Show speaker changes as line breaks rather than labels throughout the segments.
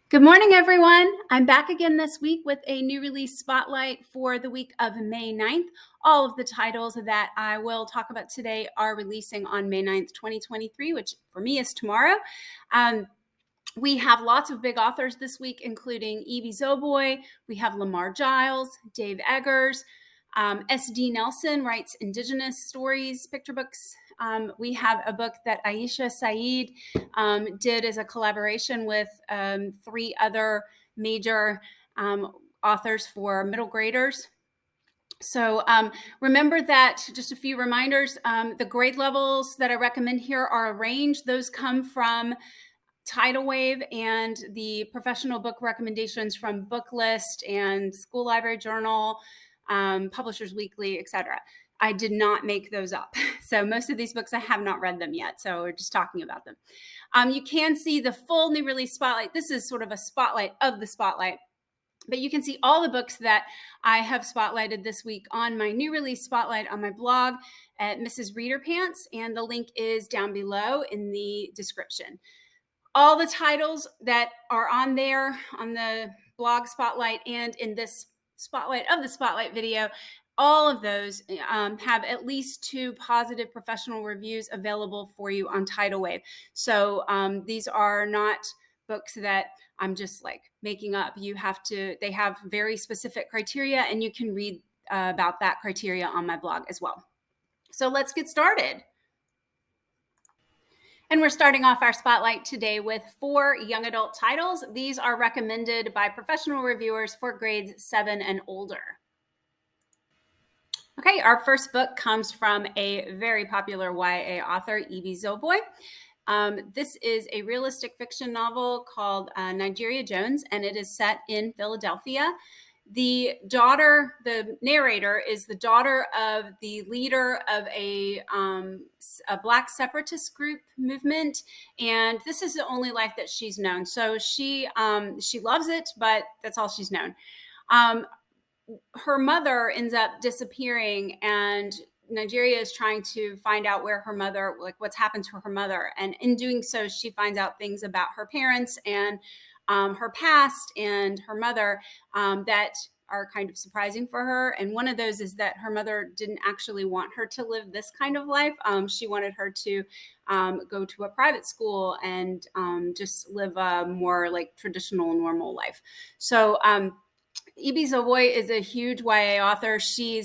Good morning, everyone. I'm back again this week with a new release spotlight for the week of May 9th. All of the titles that I will talk about today are releasing on May 9th, 2023, which for me is tomorrow. We have lots of big authors this week, including Ibi Zoboi. We have Lamar Giles, Dave Eggers. S.D. Nelson writes Indigenous stories, picture books. We have a book that Aisha Saeed did as a collaboration with 3 other major authors for middle graders. So remember that, just a few reminders, the grade levels that I recommend here are arranged. Those come from Tidal Wave and the professional book recommendations from Booklist and School Library Journal, Publishers Weekly, etc. I did not make those up. So most of these books, I have not read them yet. So we're just talking about them. You can see the full new release spotlight. This is sort of a spotlight of the spotlight. But you can see all the books that I have spotlighted this week on my new release spotlight on my blog at Mrs. Reader Pants. And the link is down below in the description. All the titles that are on there on the blog spotlight and in this spotlight of the spotlight video, all of those have at least 2 positive professional reviews available for you on Tidal Wave. So these are not books that I'm just like making up. They have very specific criteria, and you can read about that criteria on my blog as well. So let's get started. And we're starting off our spotlight today with 4 young adult titles. These are recommended by professional reviewers for grades 7 and older. Okay, our first book comes from a very popular YA author, Ibi Zoboi. This is a realistic fiction novel called Nigeria Jones, and it is set in Philadelphia. The narrator, is the daughter of the leader of a Black separatist group movement, and this is the only life that she's known. So she loves it, but that's all she's known. Her mother ends up disappearing, and Nigeria is trying to find out where her mother, like what's happened to her mother. And in doing so, she finds out things about her parents and her past and her mother that are kind of surprising for her. And one of those is that her mother didn't actually want her to live this kind of life. She wanted her to go to a private school and just live a more like traditional, normal life. So Ibi Zoboi is a huge YA author. She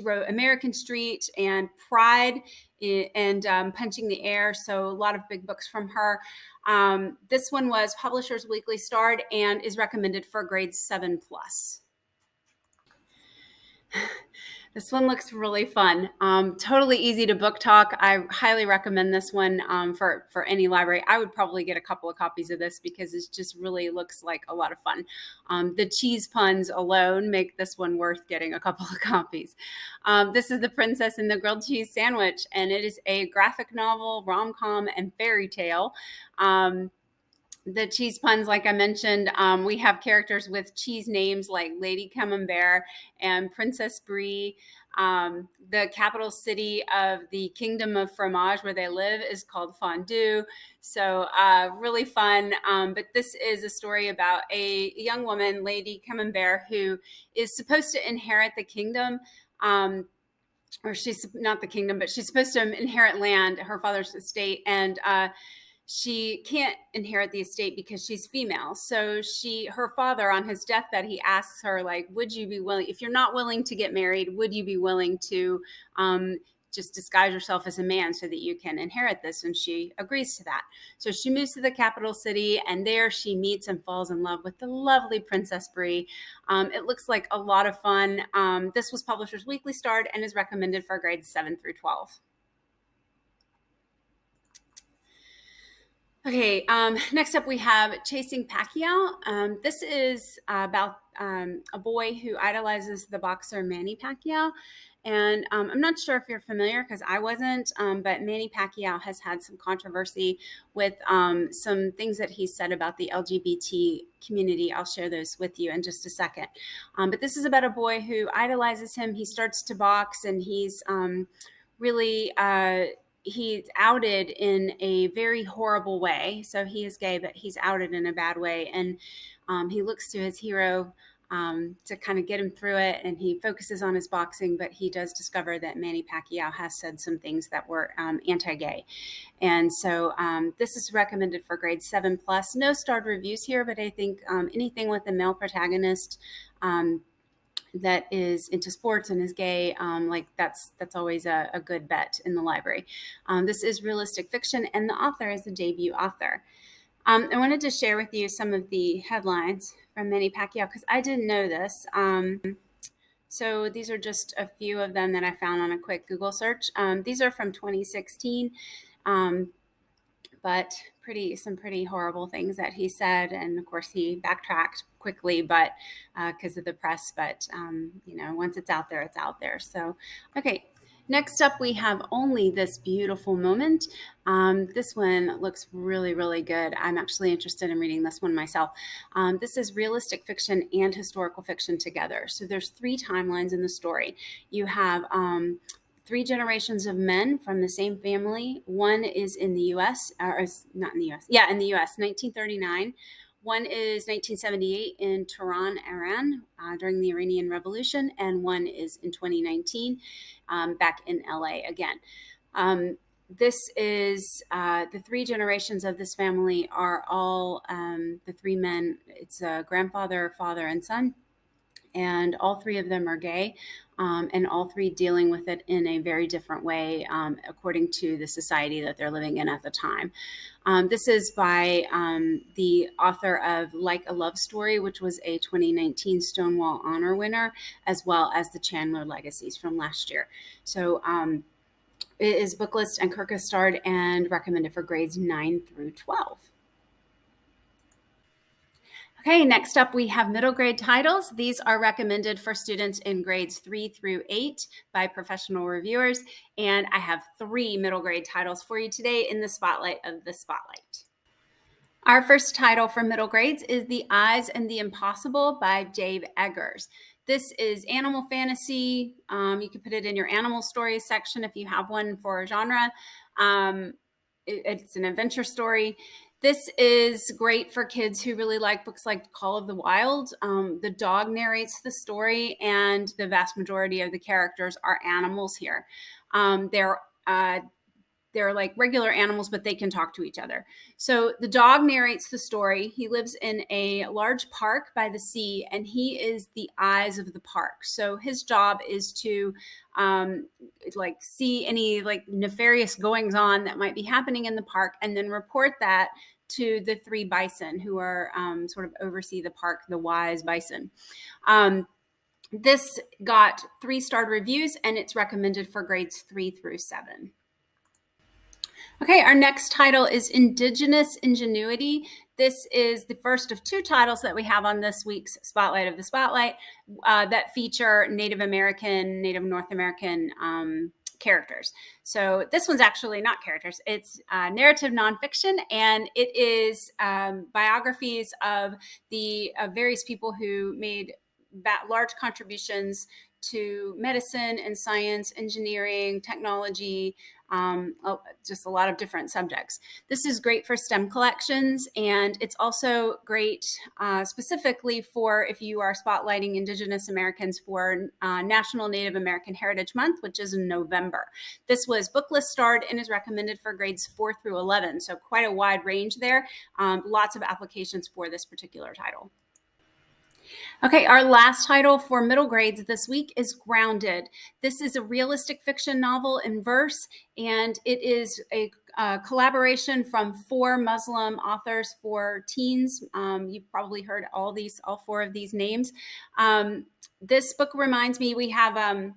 wrote American Street and Pride and Punching the Air, so a lot of big books from her. This one was Publishers Weekly starred and is recommended for grades 7+. This one looks really fun. Totally easy to book talk. I highly recommend this one for any library. I would probably get a couple of copies of this because it just really looks like a lot of fun. The cheese puns alone make this one worth getting a couple of copies. This is The Princess and the Grilled Cheese Sandwich, and it is a graphic novel, rom-com, and fairy tale. The cheese puns, like I mentioned, we have characters with cheese names like Lady Camembert and Princess Brie. The capital city of the Kingdom of Fromage, where they live, is called Fondue. So really fun. But this is a story about a young woman, Lady Camembert, who is supposed to inherit the kingdom. Or she's not the kingdom, but she's supposed to inherit land, her father's estate. And she can't inherit the estate because she's female. So her father, on his deathbed, he asks her, like, would you be willing, if you're not willing to get married, would you be willing to just disguise yourself as a man so that you can inherit this? And she agrees to that. So she moves to the capital city, and there she meets and falls in love with the lovely Princess Brie. It looks like a lot of fun. This was Publishers Weekly starred and is recommended for grades 7 through 12. Okay, next up we have Chasing Pacquiao. This is about a boy who idolizes the boxer Manny Pacquiao. And I'm not sure if you're familiar, because I wasn't, but Manny Pacquiao has had some controversy with some things that he said about the LGBT community. I'll share those with you in just a second. But this is about a boy who idolizes him. He starts to box, and he's really he's outed in a very horrible way. So he is gay, but he's outed in a bad way. And he looks to his hero to kind of get him through it. And he focuses on his boxing, but he does discover that Manny Pacquiao has said some things that were anti-gay. And so this is recommended for grade 7+. No starred reviews here, but I think anything with a male protagonist that is into sports and is gay, like that's always a good bet in the library. This is realistic fiction, and the author is a debut author. I wanted to share with you some of the headlines from Manny Pacquiao because I didn't know this. So these are just a few of them that I found on a quick Google search. These are from 2016. But some pretty horrible things that he said, and of course he backtracked quickly, but because of the press. But once it's out there, it's out there. So, okay. Next up, we have Only This Beautiful Moment. This one looks really, really good. I'm actually interested in reading this one myself. This is realistic fiction and historical fiction together. So there's 3 timelines in the story. You have 3 generations of men from the same family. One is in the U.S., or is not in the U.S. Yeah, in the U.S., 1939. One is 1978 in Tehran, Iran, during the Iranian Revolution, and one is in 2019, back in LA again. This is the 3 generations of this family are all the 3 men. It's a grandfather, father, and son. And all 3 of them are gay, and all 3 dealing with it in a very different way, according to the society that they're living in at the time. This is by the author of Like a Love Story, which was a 2019 Stonewall Honor winner, as well as the Chandler Legacies from last year. So it is booklist and Kirkus starred and recommended for grades 9 through 12. Okay, next up we have middle grade titles. These are recommended for students in grades 3 through 8 by professional reviewers. And I have 3 middle grade titles for you today in the spotlight of the spotlight. Our first title for middle grades is The Eyes and the Impossible by Dave Eggers. This is animal fantasy. You can put it in your animal stories section if you have one for a genre. It's an adventure story. This is great for kids who really like books like Call of the Wild. The dog narrates the story, and the vast majority of the characters are animals here. They're like regular animals, but they can talk to each other. So the dog narrates the story. He lives in a large park by the sea, and he is the eyes of the park. So his job is to see any nefarious goings on that might be happening in the park, and then report that to the 3 bison who are sort of oversee the park, the wise bison. This got 3 starred reviews, and it's recommended for grades 3 through 7. Okay, our next title is Indigenous Ingenuity. This is the first of 2 titles that we have on this week's Spotlight of the Spotlight that feature Native North American characters. So this one's actually not characters. It's narrative nonfiction, and it is biographies of the various people who made large contributions to medicine and science, engineering, technology, just a lot of different subjects. This is great for STEM collections, and it's also great specifically for if you are spotlighting Indigenous Americans for National Native American Heritage Month, which is in November. This was booklist starred and is recommended for grades 4 through 11, so quite a wide range there. Lots of applications for this particular title. Okay, our last title for middle grades this week is Grounded. This is a realistic fiction novel in verse, and it is a collaboration from 4 Muslim authors for teens. You've probably heard all 4 of these names. This book reminds me, we have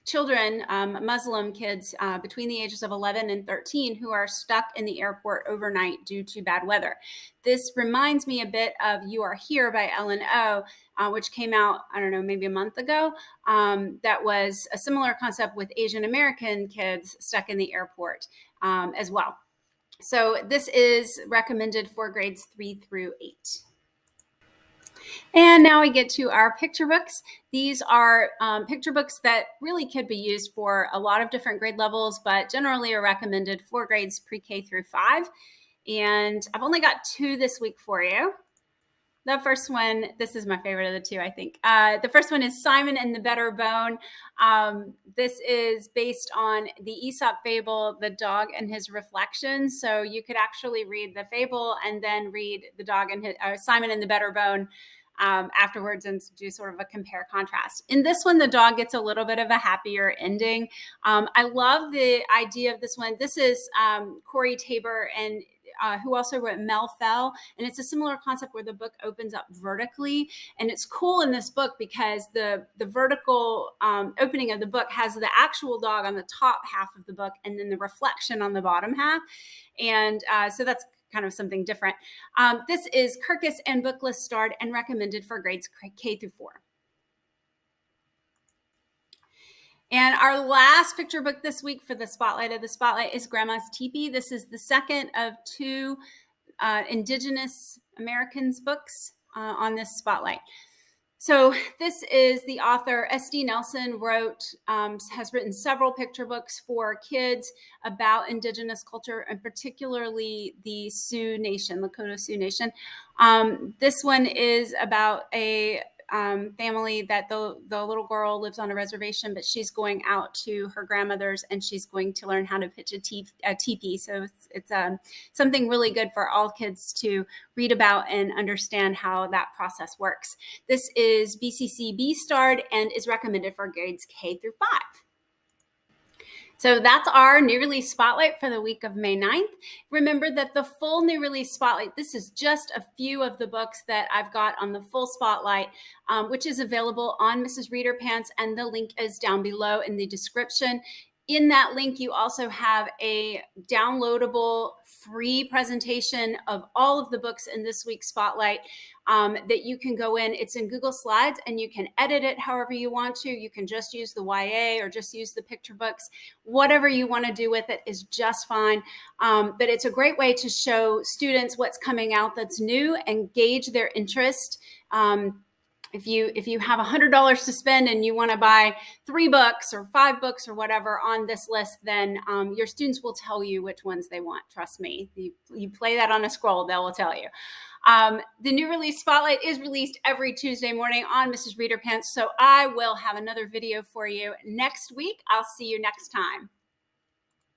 children, Muslim kids between the ages of 11 and 13 who are stuck in the airport overnight due to bad weather. This reminds me a bit of You Are Here by Ellen O, which came out, I don't know, maybe a month ago. That was a similar concept with Asian American kids stuck in the airport as well. So this is recommended for grades 3 through 8. And now we get to our picture books. These are picture books that really could be used for a lot of different grade levels, but generally are recommended for grades pre-K through 5. And I've only got 2 this week for you. The first one, this is my favorite of the 2, I think. The first one is Simon and the Better Bone. This is based on the Aesop fable, The Dog and His Reflection. So you could actually read the fable and then read the dog and Simon and the Better Bone afterwards and do sort of a compare contrast. In this one, the dog gets a little bit of a happier ending. I love the idea of this one. This is Corey Tabor and who also wrote Mel Fell. And it's a similar concept where the book opens up vertically. And it's cool in this book because the vertical opening of the book has the actual dog on the top half of the book and then the reflection on the bottom half. And so that's kind of something different. This is Kirkus and Booklist starred and recommended for grades K through 4. And our last picture book this week for the Spotlight of the Spotlight is Grandma's Teepee. This is the second of 2 Indigenous Americans books on this Spotlight. So this is the author, S.D. Nelson has written several picture books for kids about Indigenous culture and particularly the Sioux Nation, Lakota Sioux Nation. This one is about a family that the little girl lives on a reservation, but she's going out to her grandmother's and she's going to learn how to pitch a teepee. So it's something really good for all kids to read about and understand how that process works. This is BCCB starred and is recommended for grades K through 5. So that's our new release spotlight for the week of May 9th. Remember that the full new release spotlight, this is just a few of the books that I've got on the full spotlight, which is available on Mrs. Reader Pants, and the link is down below in the description. In that link, you also have a downloadable free presentation of all of the books in this week's spotlight that you can go in. It's in Google Slides and you can edit it however you want to. You can just use the YA or just use the picture books. Whatever you want to do with it is just fine. But it's a great way to show students what's coming out that's new and gauge their interest. If you have $100 to spend and you want to buy 3 books or 5 books or whatever on this list, then your students will tell you which ones they want. Trust me. You play that on a scroll, they will tell you. The new release spotlight is released every Tuesday morning on Mrs. Reader Pants, so I will have another video for you next week. I'll see you next time.